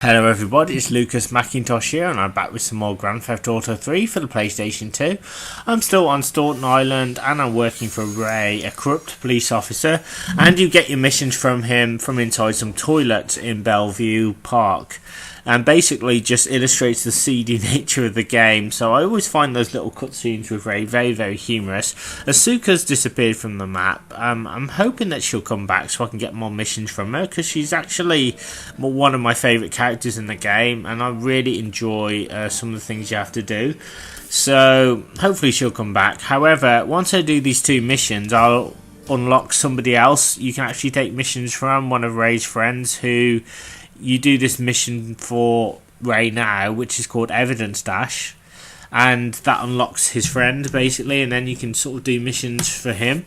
Hello everybody, it's Lucas Mackintosh here and I'm back with some more Grand Theft Auto 3 for the PlayStation 2. I'm still on Staunton Island and I'm working for Ray, a corrupt police officer, and you get your missions from him from inside some toilets in Bellevue Park. And basically just illustrates the seedy nature of the game, so I always find those little cutscenes with Ray very humorous. Asuka's disappeared from the map. I'm hoping that she'll come back so I can get more missions from her, because she's actually one of my favourite characters in the game and I really enjoy some of the things you have to do. So hopefully she'll come back. However, once I do these two missions, I'll unlock somebody else you can actually take missions from, one of Ray's friends, who you do this mission for Ray now, which is called Evidence Dash, and that unlocks his friend basically, and then you can sort of do missions for him.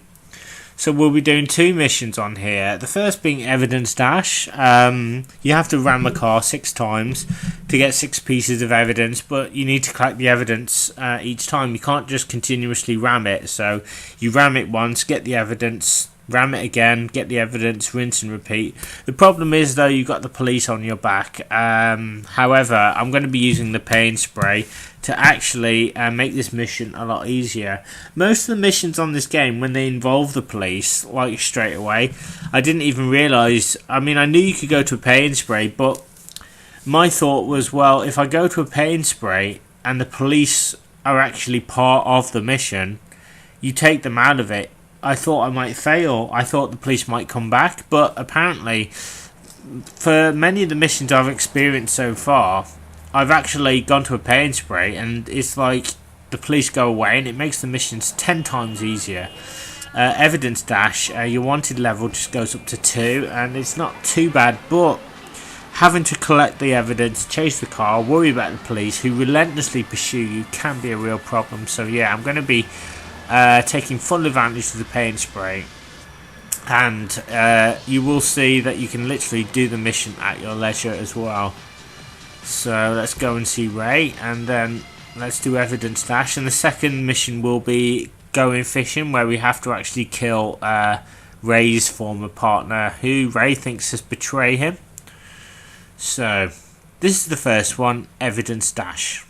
So we'll be doing two missions on here. The first being Evidence Dash. You have to ram a car 6 times to get 6 pieces of evidence, but you need to collect the evidence each time. You can't just continuously ram it. So you ram it once, get the evidence, ram it again, get the evidence, rinse and repeat. The problem is though, you've got the police on your back. However, I'm going to be using the paint spray to actually make this mission a lot easier. Most of the missions on this game, when they involve the police, like straight away, I didn't even realise. I mean, I knew you could go to a paint spray, but my thought was, well, if I go to a paint spray and the police are actually part of the mission, you take them out of it. I thought I might fail. I thought the police might come back, but apparently for many of the missions I've experienced so far, I've actually gone to a paint spray and it's like the police go away and it makes the missions 10 times easier. Evidence Dash, your wanted level just goes up to 2 and it's not too bad, but having to collect the evidence, chase the car, worry about the police who relentlessly pursue you can be a real problem. So yeah, I'm going to be taking full advantage of the paint spray, and you will see that you can literally do the mission at your leisure as well. So let's go and see Ray, and then let's do Evidence Dash, and the second mission will be going fishing, where we have to actually kill Ray's former partner, who Ray thinks has betrayed him. So this is the first one, Evidence Dash.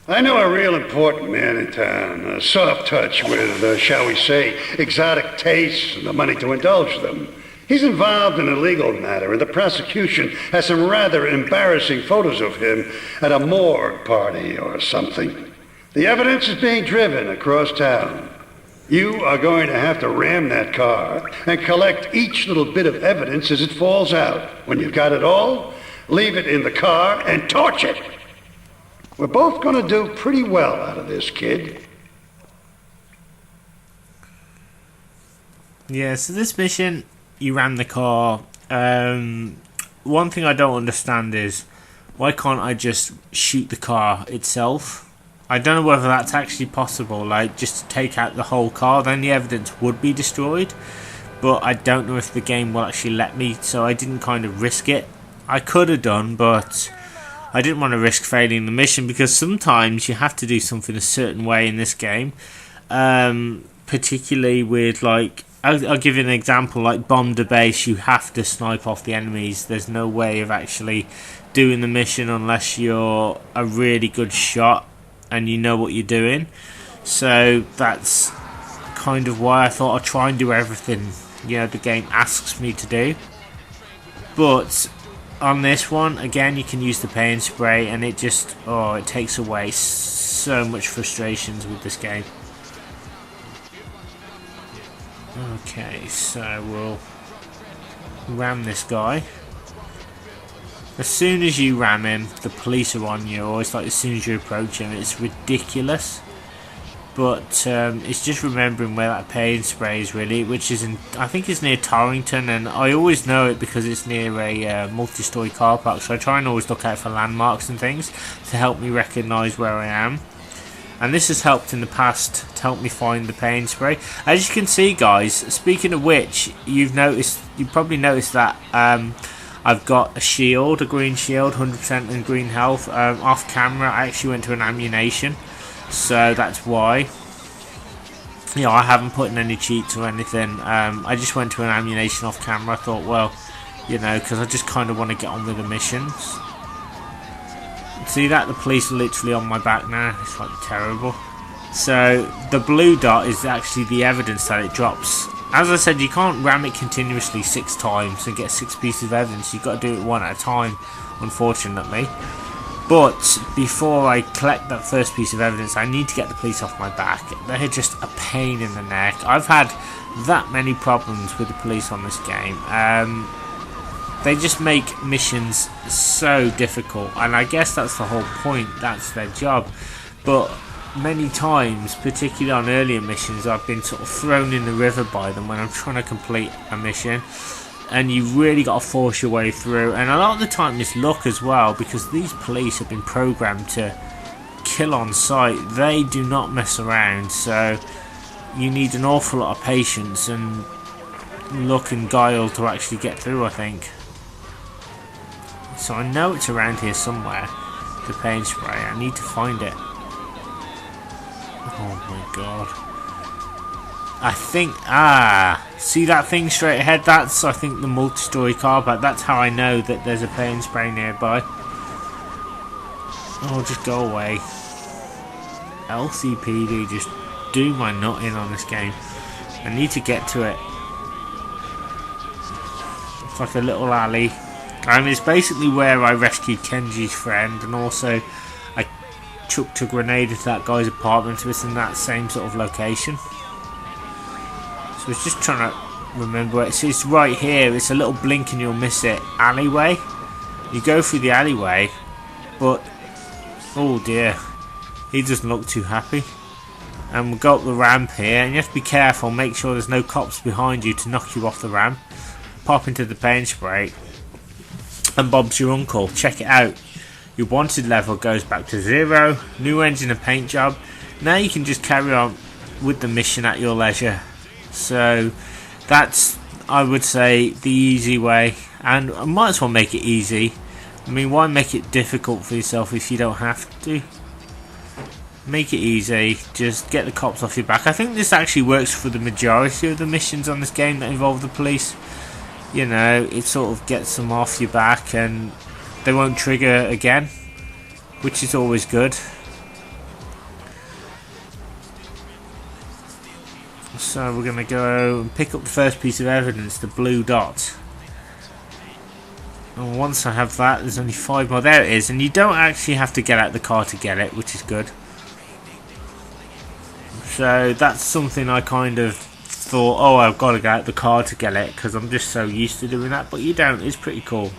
I know a real important man in town, a soft touch with, shall we say, exotic tastes and the money to indulge them. He's involved in a legal matter, and the prosecution has some rather embarrassing photos of him at a morgue party or something. The evidence is being driven across town. You are going to have to ram that car and collect each little bit of evidence as it falls out. When you've got it all, leave it in the car and torch it. We're both going to do pretty well out of this, kid. Yeah, so this mission, you ram the car. One thing I don't understand is, why can't I just shoot the car itself? I don't know whether that's actually possible, like just to take out the whole car, then the evidence would be destroyed. But I don't know if the game will actually let me, so I didn't kind of risk it. I could have done, but I didn't want to risk failing the mission, because sometimes you have to do something a certain way in this game. Particularly with, like, I'll give you an example, like bomb the base, you have to snipe off the enemies. There's no way of actually doing the mission unless you're a really good shot and you know what you're doing. So that's kind of why I thought I'd try and do everything, you know, the game asks me to do. But on this one, again, you can use the paint spray and it just, it takes away so much frustrations with this game. Okay, so we'll ram this guy. As soon as you ram him, the police are on you, or it's like as soon as you approach him. It's ridiculous. But it's just remembering where that paint spray is really, which is in, I think it's near Torrington, and I always know it because it's near a multi-storey car park, so I try and always look out for landmarks and things to help me recognise where I am. And this has helped in the past to help me find the paint spray. As you can see, guys, speaking of which, you've probably noticed that I've got a shield, a green shield, 100% and green health. Off camera, I actually went to an ammunition, so that's why. You know, I haven't put in any cheats or anything. I just went to an ammunition off camera. I thought, well, you know, because I just kind of want to get on with the missions. See that? The police are literally on my back now. It's like terrible. So the blue dot is actually the evidence that it drops. As I said, you can't ram it continuously 6 times and get 6 pieces of evidence. You've got to do it one at a time, unfortunately. But before I collect that first piece of evidence, I need to get the police off my back. They're just a pain in the neck. I've had that many problems with the police on this game. They just make missions so difficult, and I guess that's the whole point. That's their job. But many times, particularly on earlier missions, I've been sort of thrown in the river by them when I'm trying to complete a mission, and you've really got to force your way through. And a lot of the time it's luck as well, because these police have been programmed to kill on sight. They do not mess around, so you need an awful lot of patience and luck and guile to actually get through, I think. So I know it's around here somewhere, the paint spray. I need to find it. Oh my god. I think, see that thing straight ahead? That's, I think, the multi-story car park. That's how I know that there's a paint spray nearby. Oh, just go away. LCPD, just do my nut in on this game. I need to get to it. It's like a little alley. And it's basically where I rescued Kenji's friend, and also I chucked a grenade into that guy's apartment, so it's in that same sort of location. So it's just trying to remember where it's right here. It's a little blink and you'll miss it alleyway. You go through the alleyway, but oh dear, he doesn't look too happy. And we'll go up the ramp here, and you have to be careful, make sure there's no cops behind you to knock you off the ramp. Pop into the paint spray, and Bob's your uncle. Check it out. Your wanted level goes back to 0. New engine and paint job. Now you can just carry on with the mission at your leisure. So that's, I would say, the easy way. And I might as well make it easy. I mean, why make it difficult for yourself if you don't have to? Make it easy. Just get the cops off your back. I think this actually works for the majority of the missions on this game that involve the police. You know, it sort of gets them off your back and they won't trigger again, which is always good. So we're going to go and pick up the first piece of evidence, the blue dot. And once I have that, there's only 5 more. There it is, and you don't actually have to get out the car to get it, which is good. So that's something I kind of thought, oh, I've got to get out the car to get it, because I'm just so used to doing that, but you don't. It's pretty cool.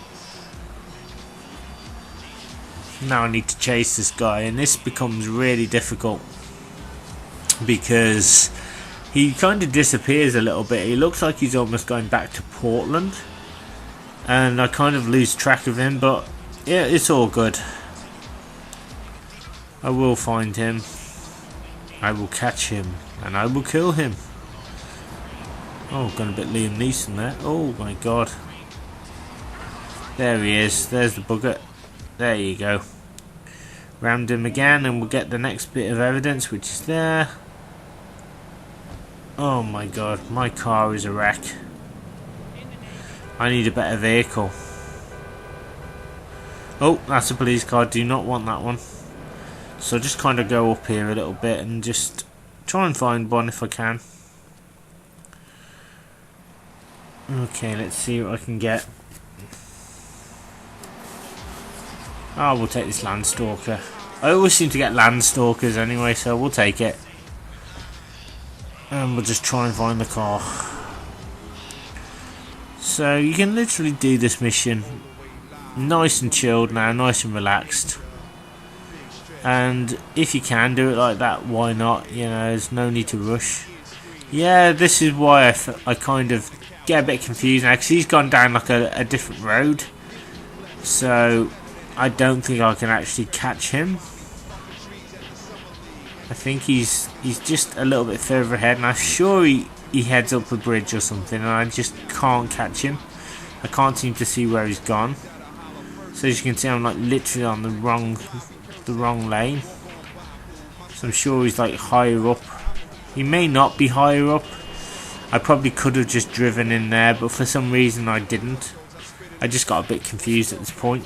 Now I need to chase this guy, and this becomes really difficult because he kind of disappears a little bit. He looks like he's almost going back to Portland, and I kind of lose track of him, but yeah, it's all good. I will find him, I will catch him, and I will kill him. Oh, gone a bit Liam Neeson there. Oh my god. There he is. There's the bugger. There you go. Rammed him again, and we'll get the next bit of evidence, which is there. Oh my god, my car is a wreck. I need a better vehicle. Oh, that's a police car. Do not want that one. So just kind of go up here a little bit and just try and find one if I can. Okay, let's see what I can get. Oh, we'll take this Landstalker. I always seem to get Landstalkers anyway, so we'll take it. And we'll just try and find the car. So you can literally do this mission nice and chilled now, nice and relaxed. And if you can do it like that, why not? You know, there's no need to rush. Yeah, this is why I kind of get a bit confused now, because he's gone down like a different road. So I don't think I can actually catch him. I think he's just a little bit further ahead, and I'm sure he heads up a bridge or something, and I just can't catch him. I can't seem to see where he's gone. So as you can see, I'm like literally on the wrong lane. So I'm sure he's like higher up. He may not be higher up. I probably could have just driven in there, but for some reason I didn't. I just got a bit confused at this point.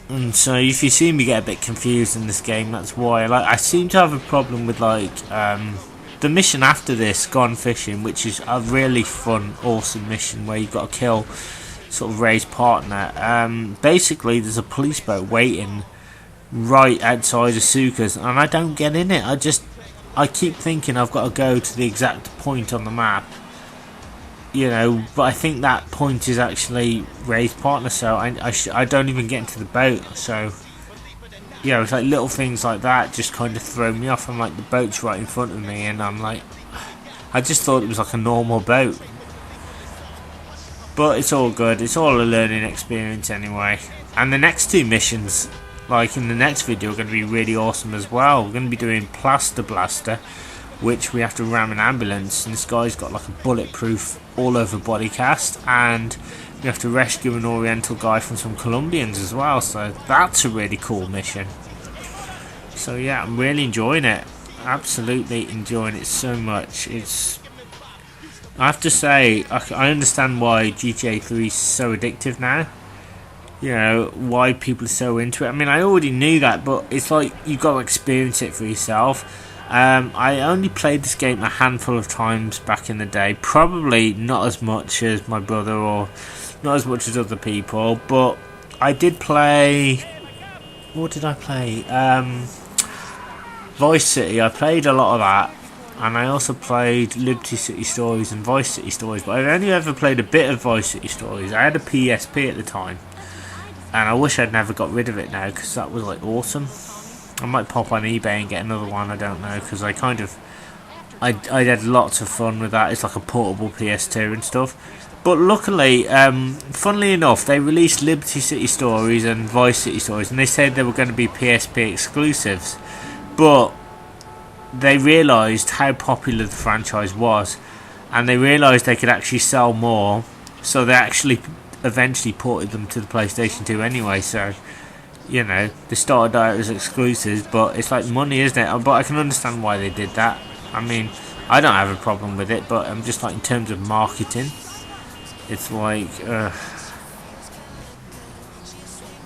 And so if you see me get a bit confused in this game, that's why. Like, I seem to have a problem with like the mission after this, Gone Fishing, which is a really fun, awesome mission where you've got to kill sort of Ray's partner. Basically there's a police boat waiting right outside of Suka's, and I don't get in it. I keep thinking I've got to go to the exact point on the map, you know, but I think that point is actually Ray's partner, so I don't even get into the boat. So, you know, it's like little things like that just kind of throw me off. I'm like, the boat's right in front of me, and I'm like, I just thought it was like a normal boat. But it's all good, it's all a learning experience anyway. And the next two missions, like in the next video, are going to be really awesome as well. We're going to be doing Plaster Blaster, which we have to ram an ambulance, and this guy's got like a bulletproof all over body cast, and we have to rescue an Oriental guy from some Colombians as well, so that's a really cool mission. So yeah, I'm really enjoying it, absolutely enjoying it so much. I have to say, I understand why GTA 3 is so addictive now. You know, why people are so into it. I mean, I already knew that, but it's like you've got to experience it for yourself. I only played this game a handful of times back in the day. Probably not as much as my brother or not as much as other people. But I did play... What did I play? Vice City. I played a lot of that. And I also played Liberty City Stories and Vice City Stories. But I've only ever played a bit of Vice City Stories. I had a PSP at the time. And I wish I'd never got rid of it now, because that was like awesome. I might pop on eBay and get another one, I don't know, because I had lots of fun with that. It's like a portable PS2 and stuff. But luckily, funnily enough, they released Liberty City Stories and Vice City Stories, and they said they were going to be PSP exclusives. But they realised how popular the franchise was, and they realised they could actually sell more, so they actually eventually ported them to the PlayStation 2 anyway. So, you know, they started out as exclusives, but it's like money, isn't it? But I can understand why they did that. I mean, I don't have a problem with it, but I'm just like, in terms of marketing, it's like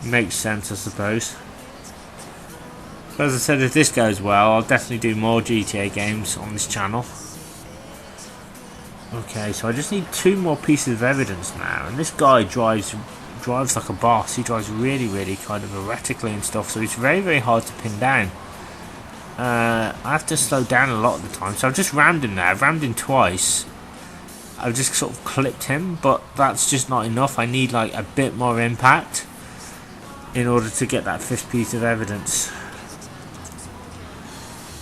makes sense, I suppose. So as I said, if this goes well, I'll definitely do more GTA games on this channel. Okay, so I just need 2 more pieces of evidence now, and this guy drives like a boss. He drives really kind of erratically and stuff, so it's very hard to pin down. I have to slow down a lot of the time, so I've just rammed him there. I've rammed him twice. I've just sort of clipped him, but that's just not enough. I need like a bit more impact in order to get that 5th piece of evidence.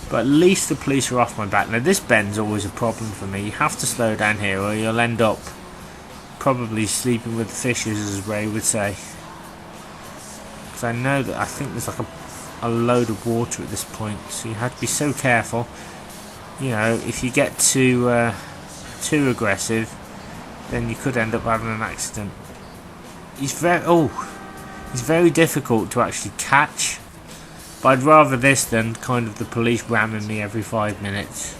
But at least the police are off my back. Now this bend's always a problem for me. You have to slow down here or you'll end up probably sleeping with the fishes, as Ray would say. Because I know that I think there's like a load of water at this point, so you have to be so careful. You know, if you get too aggressive, then you could end up having an accident. He's very difficult to actually catch. But I'd rather this than kind of the police ramming me every 5 minutes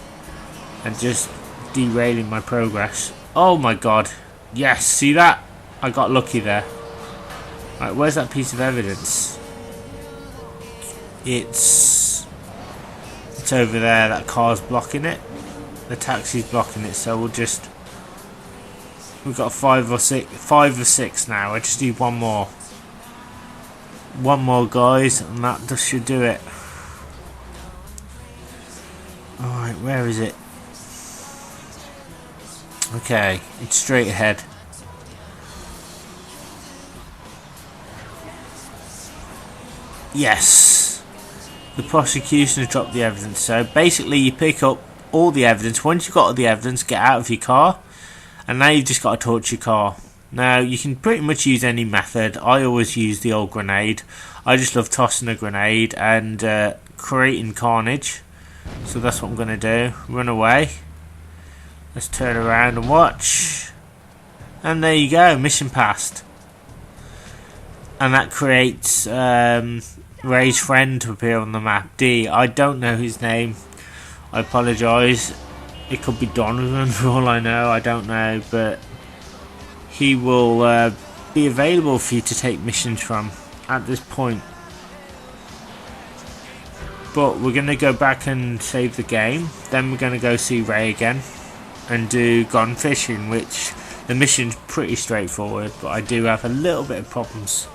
and just derailing my progress. Oh my god. Yes, see that? I got lucky there. Right, where's that piece of evidence? It's over there. That car's blocking it. The taxi's blocking it, so we've got 5 or 6 now. I just need one more. One more, guys, and that just should do it. Alright, where is it? Okay, it's straight ahead. Yes! The prosecution has dropped the evidence. So basically you pick up all the evidence. Once you've got all the evidence, get out of your car, and now you've just got to torch your car. Now you can pretty much use any method. I always use the old grenade. I just love tossing a grenade and creating carnage. So that's what I'm going to do. Run away. Let's turn around and watch. And there you go, mission passed. And that creates Ray's friend to appear on the map, D. I don't know his name. I apologise. It could be Donovan for all I know, I don't know. But he will be available for you to take missions from at this point. But we're going to go back and save the game. Then we're going to go see Ray again and do gone fishing, which the mission's pretty straightforward, but I do have a little bit of problems.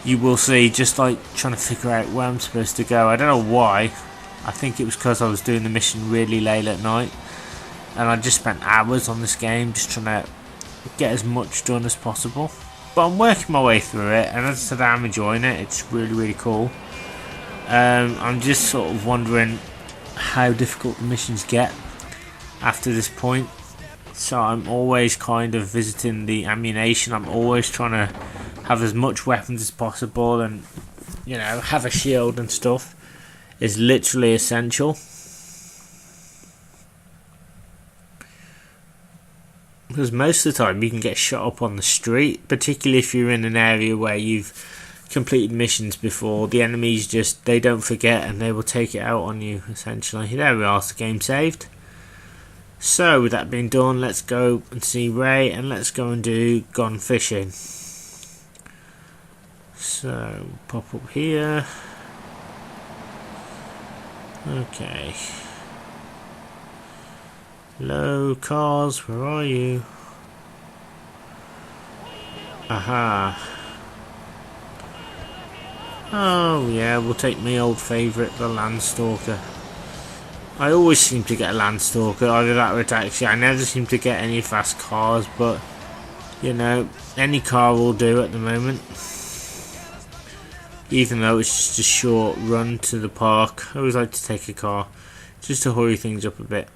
You will see, just like trying to figure out where I'm supposed to go. I don't know why. I think it was because I was doing the mission really late at night, and I just spent hours on this game just trying to get as much done as possible. But I'm working my way through it, and as I said, I'm enjoying it. It's really cool. I'm just sort of wondering how difficult the missions get after this point. So I'm always kind of visiting the ammunition. I'm always trying to have as much weapons as possible, and you know, have a shield and stuff is literally essential. Because most of the time you can get shot up on the street, particularly if you're in an area where you've completed missions before. The enemies just, they don't forget and they will take it out on you essentially. There we are, the game saved. So with that being done, let's go and see Ray, and let's go and do gone fishing. So pop up here. Okay. Hello cars, where are you? Aha. Oh yeah, we'll take my old favourite, the Landstalker. I always seem to get a Landstalker, either that or a taxi. I never seem to get any fast cars, but you know, any car will do at the moment. Even though it's just a short run to the park, I always like to take a car just to hurry things up a bit.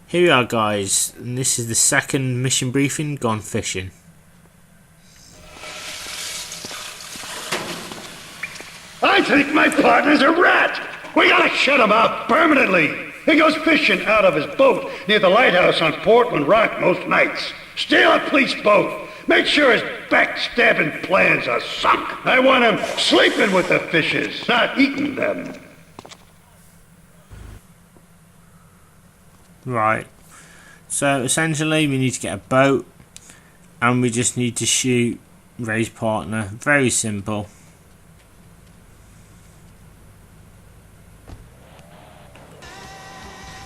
Here we are, guys, and this is the second mission briefing, gone fishing. I think my partner's a rat. We gotta shut him out permanently. He goes fishing out of his boat near the lighthouse on Portland Rock most nights. Steal a police boat. Make sure his backstabbing plans are sunk. I want him sleeping with the fishes, not eating them. Right. So essentially we need to get a boat, and we just need to shoot Ray's partner. Very simple.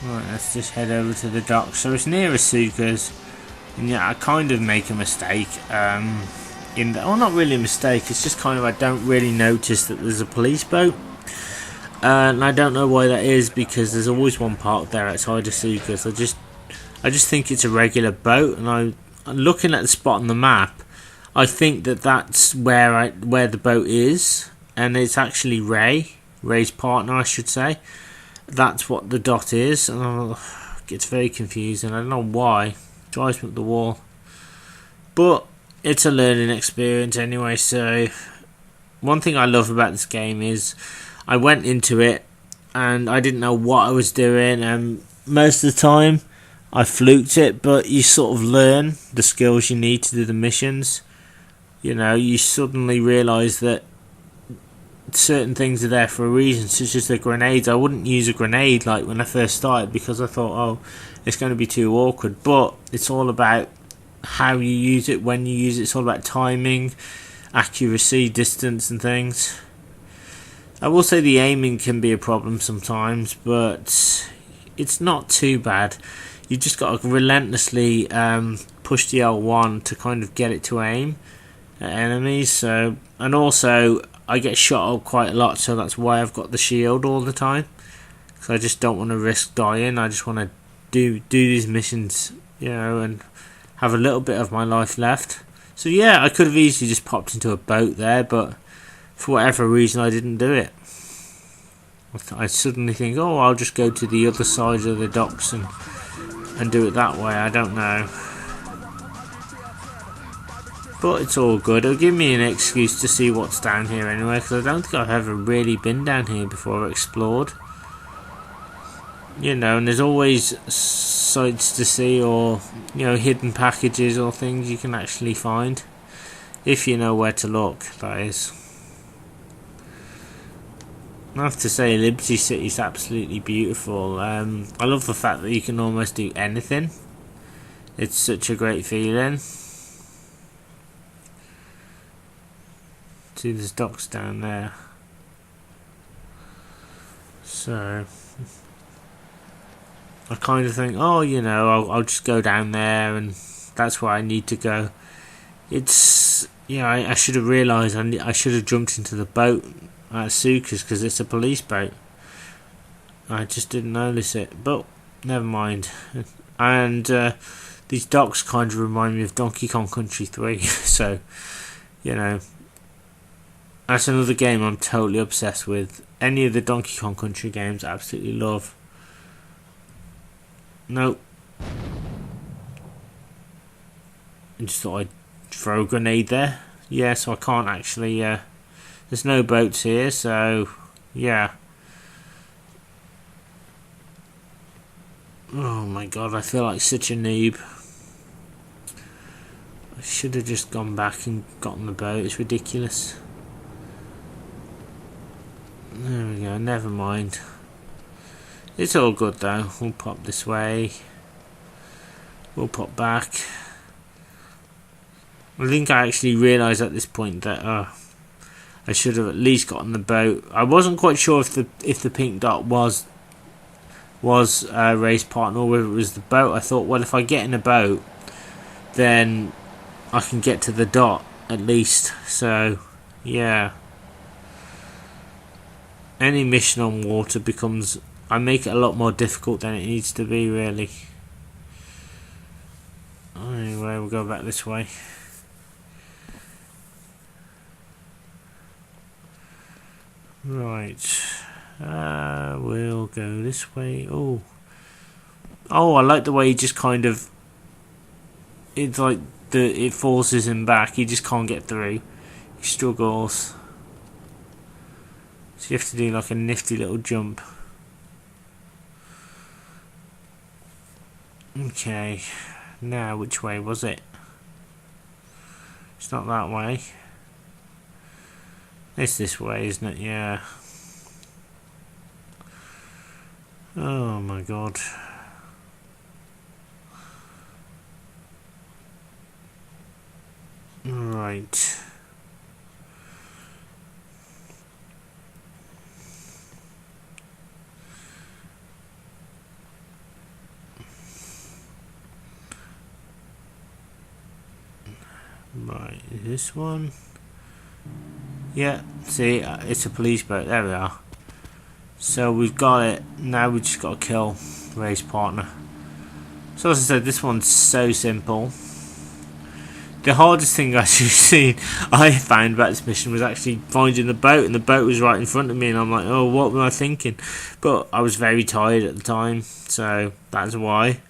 Right, let's just head over to the dock. So it's near Asuka's, and yeah, I kind of make a mistake. Well, not really a mistake. It's just kind of I don't really notice that there's a police boat, and I don't know why that is, because there's always one parked there outside Asuka's. I just think it's a regular boat, and I'm looking at the spot on the map. I think that that's where the boat is, and it's actually Ray's partner, I should say. That's what the dot is, and it gets very confusing. I don't know why. It drives me up the wall. But it's a learning experience anyway, so one thing I love about this game is I went into it and I didn't know what I was doing, and most of the time I fluked it, but you sort of learn the skills you need to do the missions. You know, you suddenly realise that certain things are there for a reason, such as the grenades. I wouldn't use a grenade like when I first started, because I thought, oh, it's going to be too awkward. But it's all about how you use it, when you use it. It's all about timing, accuracy, distance and things. I will say the aiming can be a problem sometimes, but it's not too bad. You just got to relentlessly push the L1 to kind of get it to aim at enemies. So, and also I get shot up quite a lot, so that's why I've got the shield all the time, because I just don't want to risk dying. I just want to do these missions, you know, and have a little bit of my life left. So yeah, I could have easily just popped into a boat there, but for whatever reason I didn't do it. I suddenly think, oh, I'll just go to the other side of the docks and do it that way. I don't know. But it's all good. It'll give me an excuse to see what's down here anyway, because I don't think I've ever really been down here before or explored. You know, and there's always sites to see, or you know, hidden packages or things you can actually find if you know where to look. That is. I have to say, Liberty City is absolutely beautiful. I love the fact that you can almost do anything. It's such a great feeling. See, there's docks down there. So I kind of think, oh, you know, I'll just go down there, and that's where I need to go. It's, yeah, I should have realised I should have jumped into the boat at Suka's, because it's a police boat. I just didn't notice it, but never mind. And these docks kind of remind me of Donkey Kong Country 3, so, you know, that's another game I'm totally obsessed with. Any of the Donkey Kong Country games I absolutely love. Nope. I just thought I'd throw a grenade there. Yeah, so I can't actually... there's no boats here, so... yeah. Oh my god, I feel like such a noob. I should have just gone back and gotten the boat. It's ridiculous. There we go, never mind. It's all good though. We'll pop this way. We'll pop back. I think I actually realised at this point that I should have at least gotten the boat. I wasn't quite sure if the pink dot was a race partner or whether it was the boat. I thought, well, if I get in a boat, then I can get to the dot at least. So yeah. Any mission on water becomes... I make it a lot more difficult than it needs to be, really. Anyway, we'll go back this way. Right. We'll go this way. Oh, I like the way he just kind of... It's like it forces him back. He just can't get through. He struggles. So you have to do like a nifty little jump. Okay, now which way was it? It's not that way. It's this way, isn't it? Yeah. Oh my god. Right. Right, this one. Yeah, see, it's a police boat. There we are. So we've got it. Now we just got to kill race partner. So as I said, this one's so simple. The hardest thing I found about this mission was actually finding the boat, and the boat was right in front of me, and I'm like, oh, what was I thinking? But I was very tired at the time, so that's why.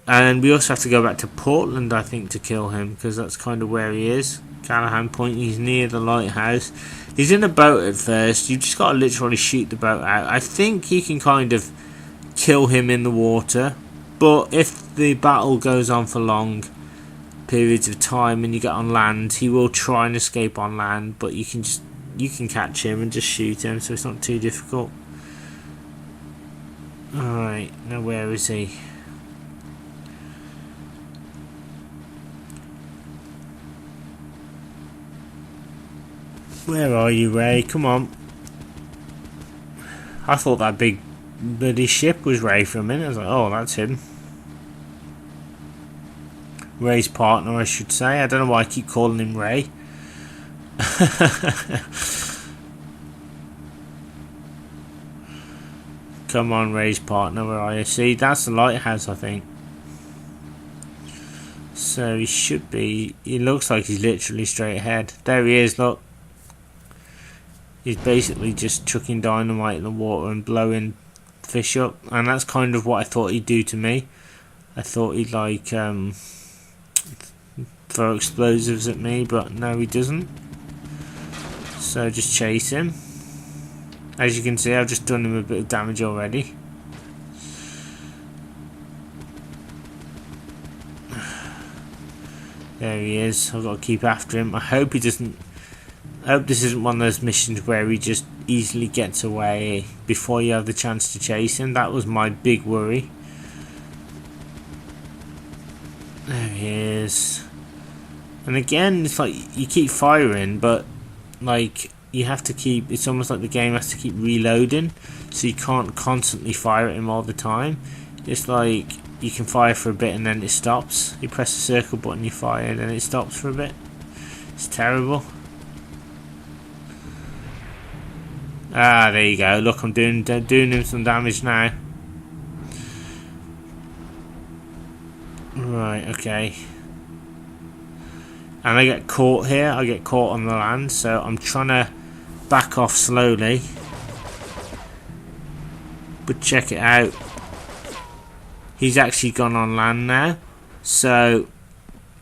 And we also have to go back to Portland, I think, to kill him, because that's kind of where he is. Callahan Point, he's near the lighthouse. He's in a boat at first. You just got to literally shoot the boat out. I think you can kind of kill him in the water, but if the battle goes on for long periods of time and you get on land, he will try and escape on land, but you can catch him and just shoot him, so it's not too difficult. Alright, now where is he? Where are you, Ray? Come on. I thought that big bloody ship was Ray for a minute. I was like, oh, that's him. Ray's partner, I should say. I don't know why I keep calling him Ray. Come on, Ray's partner, where are you? See, that's the lighthouse, I think. So he should be... He looks like he's literally straight ahead. There he is, look. He's basically just chucking dynamite in the water and blowing fish up. And that's kind of what I thought he'd do to me. I thought he'd like throw explosives at me, but no, he doesn't. So just chase him. As you can see, I've just done him a bit of damage already. There he is. I've got to keep after him. I hope he doesn't... I hope this isn't one of those missions where he just easily gets away before you have the chance to chase him. That was my big worry. There he is. And again, it's like you keep firing, but like you have to keep... It's almost like the game has to keep reloading, so you can't constantly fire at him all the time. It's like you can fire for a bit and then it stops. You press the circle button, you fire, and then it stops for a bit. It's terrible. Ah, there you go. Look, I'm doing him some damage now. Right, okay. And I get caught here. I get caught on the land, so I'm trying to back off slowly. But check it out. He's actually gone on land now, so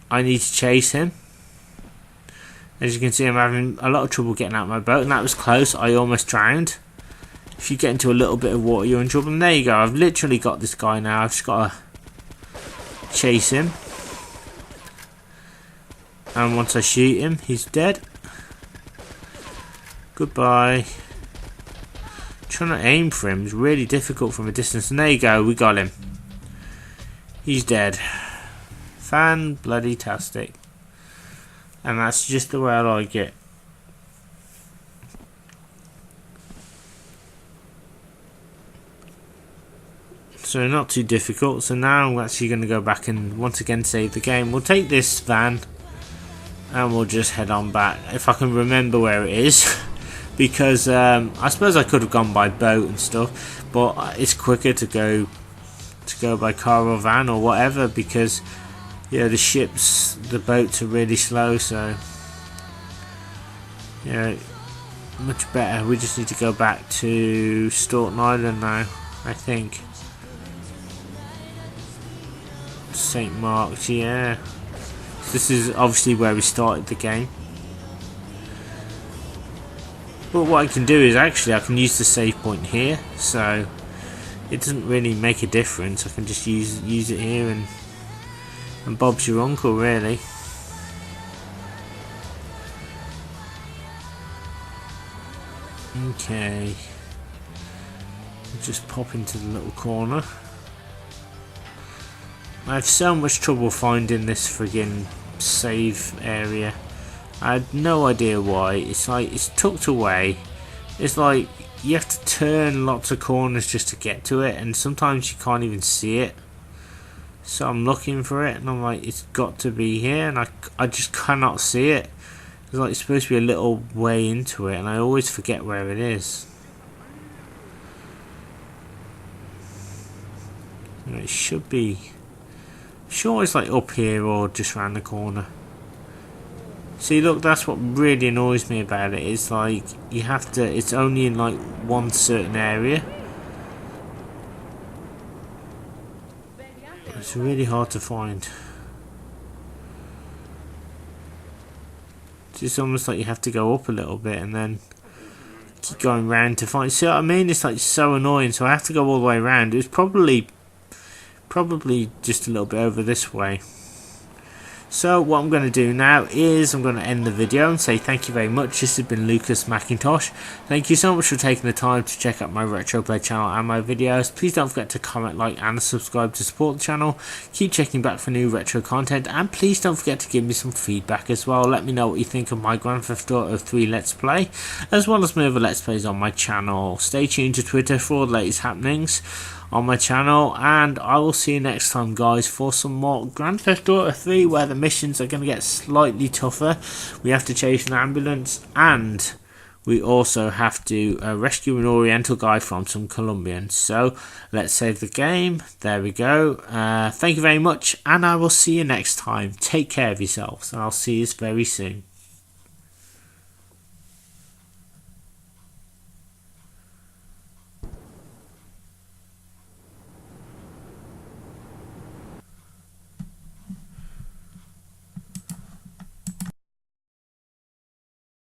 I need to chase him. As you can see, I'm having a lot of trouble getting out of my boat, and that was close. I almost drowned. If you get into a little bit of water, you're in trouble. And there you go. I've literally got this guy now. I've just got to chase him. And once I shoot him, he's dead. Goodbye. Trying to aim for him is really difficult from a distance. And there you go. We got him. He's dead. Fan-bloody-tastic. And that's just the way I like it. So not too difficult. So now I'm actually going to go back and once again save the game. We'll take this van and we'll just head on back. If I can remember where it is. Because I suppose I could have gone by boat and stuff. But it's quicker to go by car or van or whatever. Because... yeah, the boats are really slow, so yeah, much better. We just need to go back to Staunton Island now, I think. St. Mark's, yeah. This is obviously where we started the game. But what I can do is actually I can use the save point here, so it doesn't really make a difference. I can just use it here and Bob's your uncle, really. Okay. Just pop into the little corner. I have so much trouble finding this friggin' save area. I had no idea why. It's like it's tucked away. It's like you have to turn lots of corners just to get to it, and sometimes you can't even see it. So I'm looking for it and I'm like, it's got to be here, and I just cannot see it. It's like it's supposed to be a little way into it and I always forget where it is. And it should be, sure it's like up here or just around the corner. See, look, that's what really annoys me about it. It's like you have to, it's only in like one certain area. It's really hard to find. It's almost like you have to go up a little bit and then keep going round to find. See what I mean? It's like so annoying. So I have to go all the way around. It was probably just a little bit over this way. So what I'm going to do now is I'm going to end the video and say thank you very much. This has been Lucas Mackintosh. Thank you so much for taking the time to check out my Retro Play channel and my videos. Please don't forget to comment, like and subscribe to support the channel. Keep checking back for new retro content, and please don't forget to give me some feedback as well. Let me know what you think of my Grand Theft Auto 3 Let's Play, as well as my other Let's Plays on my channel. Stay tuned to Twitter for all the latest happenings on my channel, and I will see you next time, guys, for some more Grand Theft Auto 3, where the missions are going to get slightly tougher. We have to chase an ambulance, and we also have to rescue an Oriental guy from some Colombians. So let's save the game. There we go. Thank you very much, and I will see you next time. Take care of yourselves, and I'll see you very soon.